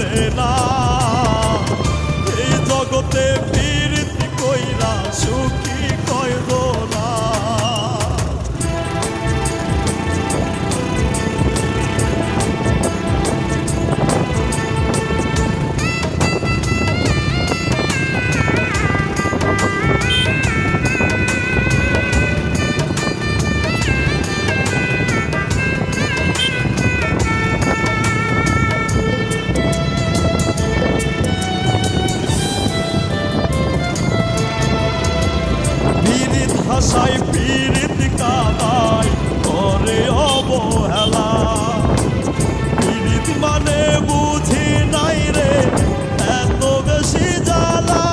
মেলে না। এই জগতে প্রীতি কইরা সুখী কয়জনা। ভাষায় পীড়িত কাদায় করে অবহেলা। পীড়িত মানে বুঝি নাই রে এত বেশি জ্বালা।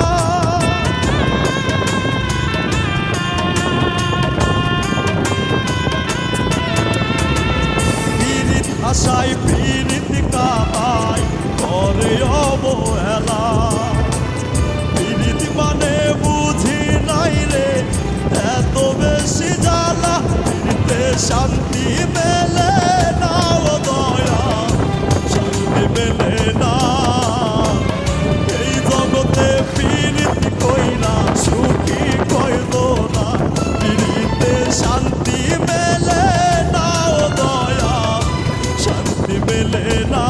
পীড়িত ভাষায় পীড়িত কাদায় করে অবহেলা। পীড়িত মানে বুঝি নাই রে এত বেশি জ্বালা। পীড়িতে শান্তি মেলে না ও দয়া, শান্তি মেলে না। এই জগতে পীড়িত কইরা সুখী কয়জনা। পীড়িতে শান্তি মেলে না ও দয়া, শান্তি মেলে না।